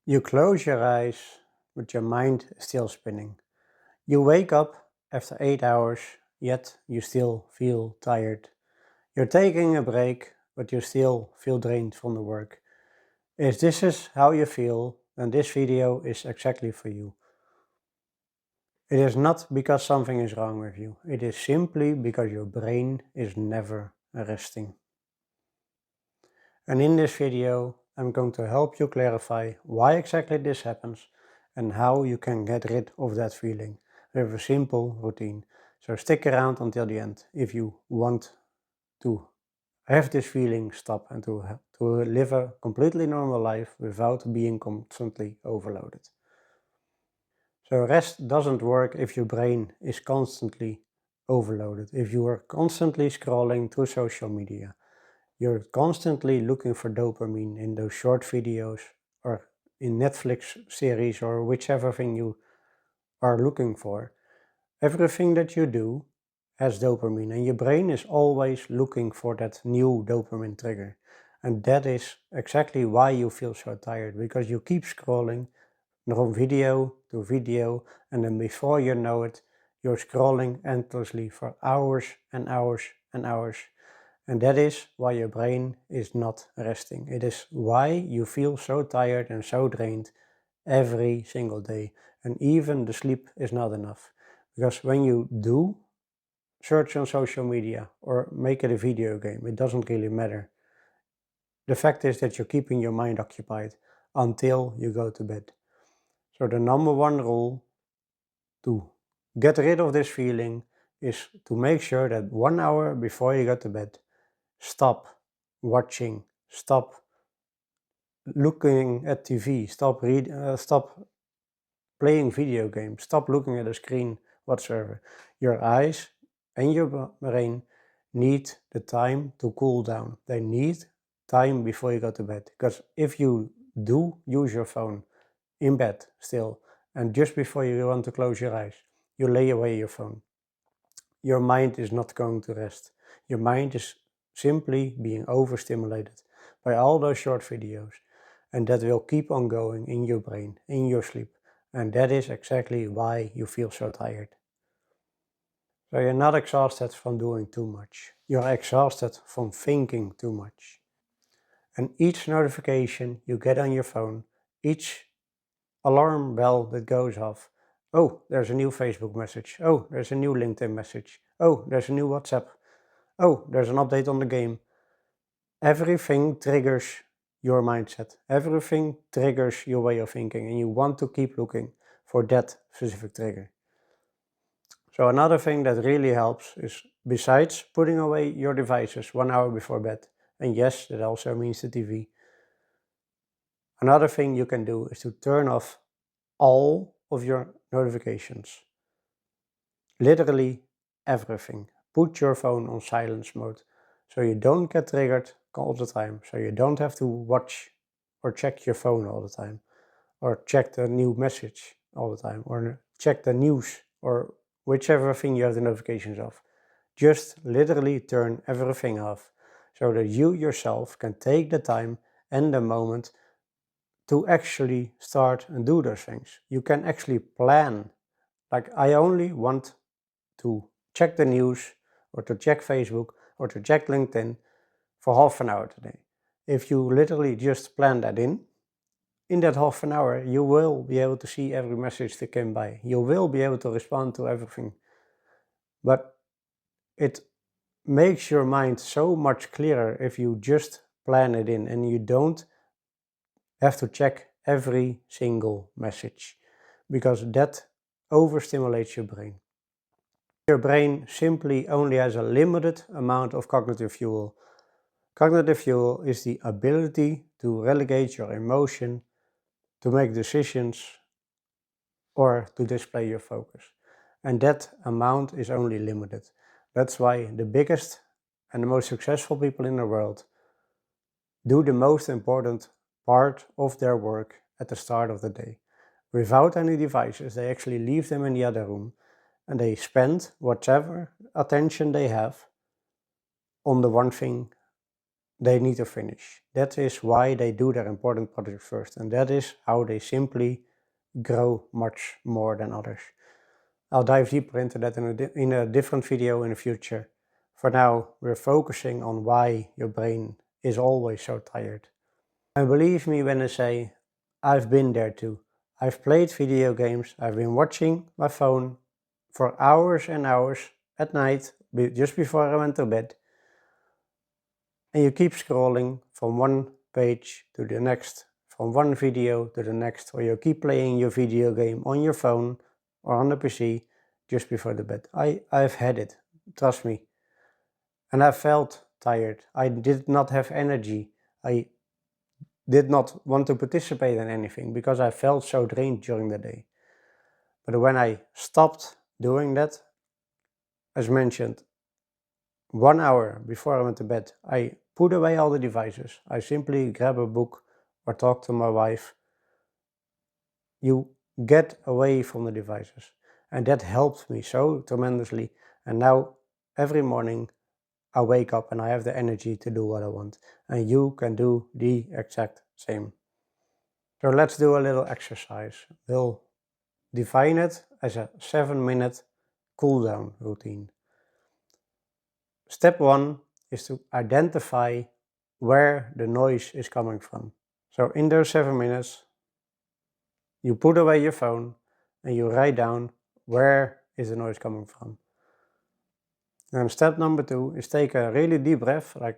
You close your eyes, but your mind is still spinning. You wake up after 8 hours, yet you still feel tired. You're taking a break, but you still feel drained from the work. If this is how you feel, then this video is exactly for you. It is not because something is wrong with you. It is simply because your brain is never resting. And in this video, I'm going to help you clarify why exactly this happens and how you can get rid of that feeling with a simple routine. So stick around until the end if you want to have this feeling stop and to live a completely normal life without being constantly overloaded. So rest doesn't work if your brain is constantly overloaded, if you are constantly scrolling through social media. You're constantly looking for dopamine in those short videos or in Netflix series or whichever thing you are looking for. Everything that you do has dopamine and your brain is always looking for that new dopamine trigger. And that is exactly why you feel so tired, because you keep scrolling from video to video, and then before you know it, you're scrolling endlessly for hours and hours and hours. And that is why your brain is not resting. It is why you feel so tired and so drained every single day. And even the sleep is not enough. Because when you do search on social media or make it a video game, it doesn't really matter. The fact is that you're keeping your mind occupied until you go to bed. So the number one rule to get rid of this feeling is to make sure that 1 hour before you go to bed, stop watching, stop looking at TV, stop playing video games, stop looking at a screen whatsoever. Your eyes and your brain need the time to cool down. They need time before you go to bed. Because if you do use your phone in bed still, and just before you want to close your eyes, you lay away your phone, your mind is not going to rest. Your mind is simply being overstimulated by all those short videos, and that will keep on going in your brain, in your sleep. And that is exactly why you feel so tired. So you're not exhausted from doing too much. You're exhausted from thinking too much. And each notification you get on your phone, each alarm bell that goes off, oh, there's a new Facebook message. Oh, there's a new LinkedIn message. Oh, there's a new WhatsApp. Oh, there's an update on the game. Everything triggers your mindset. Everything triggers your way of thinking, and you want to keep looking for that specific trigger. So another thing that really helps is, besides putting away your devices 1 hour before bed, and yes, that also means the TV, another thing you can do is to turn off all of your notifications. Literally everything. Put your phone on silence mode so you don't get triggered all the time, so you don't have to watch or check your phone all the time, or check the new message all the time, or check the news, or whichever thing you have the notifications of. Just literally turn everything off so that you yourself can take the time and the moment to actually start and do those things. You can actually plan. Like, I only want to check the news or to check Facebook or to check LinkedIn for half an hour today. If you literally just plan that in that half an hour, you will be able to see every message that came by. You will be able to respond to everything. But it makes your mind so much clearer if you just plan it in and you don't have to check every single message, because that overstimulates your brain. Your brain simply only has a limited amount of cognitive fuel. Cognitive fuel is the ability to relegate your emotion, to make decisions, or to display your focus. And that amount is only limited. That's why the biggest and the most successful people in the world do the most important part of their work at the start of the day. Without any devices, they actually leave them in the other room and they spend whatever attention they have on the one thing they need to finish. That is why they do their important projects first, and that is how they simply grow much more than others. I'll dive deeper into that in a different video in the future. For now, we're focusing on why your brain is always so tired. And believe me when I say, I've been there too. I've played video games, I've been watching my phone for hours and hours at night, just before I went to bed. And you keep scrolling from one page to the next, from one video to the next, or you keep playing your video game on your phone or on the PC just before the bed. I've had it, trust me. And I felt tired. I did not have energy. I did not want to participate in anything because I felt so drained during the day. But when I stopped doing that, as mentioned, 1 hour before I went to bed, I put away all the devices. I simply grab a book or talk to my wife. You get away from the devices. And that helped me so tremendously. And now every morning I wake up and I have the energy to do what I want. And you can do the exact same. So let's do a little exercise. We'll define it as a 7-minute cool down routine. Step 1 is to identify where the noise is coming from. So in those 7 minutes, you put away your phone and you write down where is the noise coming from. And step number 2 is take a really deep breath, like,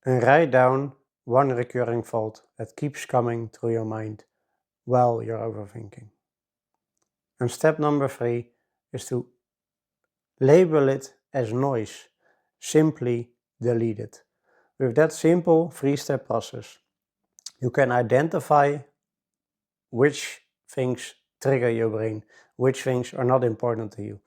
and write down one recurring fault that keeps coming through your mind while you're overthinking. And step number 3 is to label it as noise. Simply delete it. With that simple 3-step process, you can identify which things trigger your brain, which things are not important to you.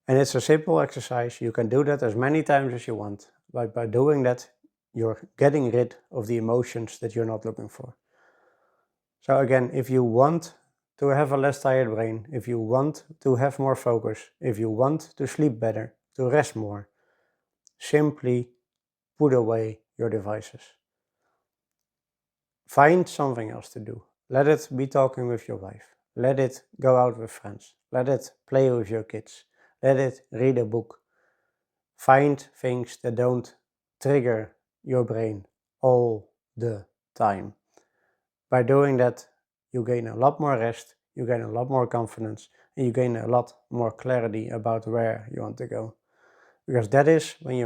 And it's a simple exercise. You can do that as many times as you want. But by doing that, you're getting rid of the emotions that you're not looking for. So again, if you want to have a less tired brain, if you want to have more focus, if you want to sleep better, to rest more, simply put away your devices. Find something else to do. Let it be talking with your wife. Let it go out with friends. Let it play with your kids. Let it read a book. Find things that don't trigger your brain all the time. By doing that, you gain a lot more rest, you gain a lot more confidence, and you gain a lot more clarity about where you want to go. Because that is when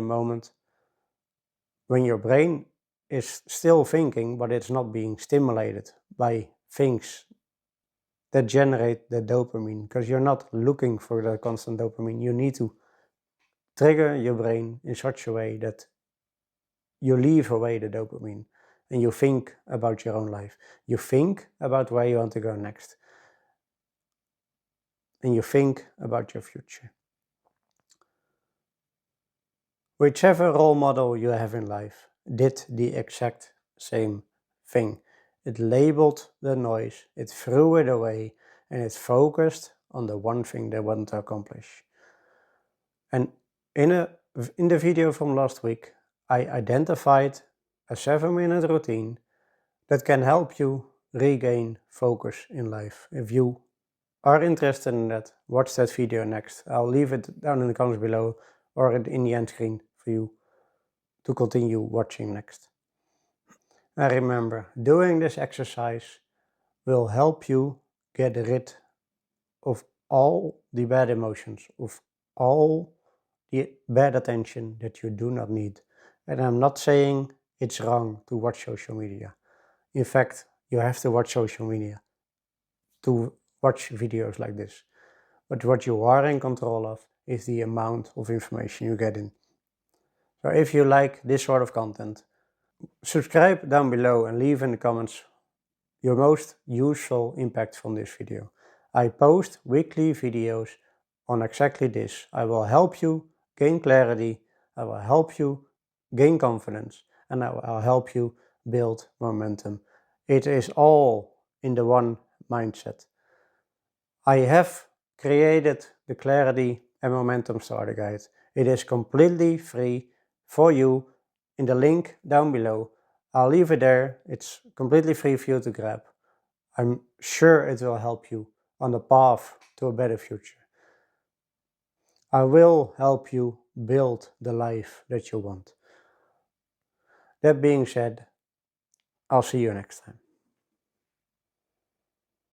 your brain is still thinking, but it's not being stimulated by things that generate the dopamine, because you're not looking for the constant dopamine. You need to trigger your brain in such a way that you leave away the dopamine and you think about your own life. You think about where you want to go next. And you think about your future. Whichever role model you have in life did the exact same thing. It labeled the noise, it threw it away, and it focused on the one thing they wanted to accomplish. And in the video from last week, I identified a 7-minute routine that can help you regain focus in life. If you are interested in that, watch that video next. I'll leave it down in the comments below or in the end screen for you to continue watching next. And remember, doing this exercise will help you get rid of all the bad emotions, of all the bad attention that you do not need. And I'm not saying it's wrong to watch social media. In fact, you have to watch social media to watch videos like this. But what you are in control of is the amount of information you get in. So if you like this sort of content, subscribe down below and leave in the comments your most useful impact from this video. I post weekly videos on exactly this. I will help you gain clarity, I will help you gain confidence, and I will help you build momentum. It is all in the one mindset. I have created the clarity and Momentum Starter Guide. It is completely free for you in the link down below. I'll leave it there. It's completely free for you to grab. I'm sure it will help you on the path to a better future. I will help you build the life that you want. That being said, I'll see you next time.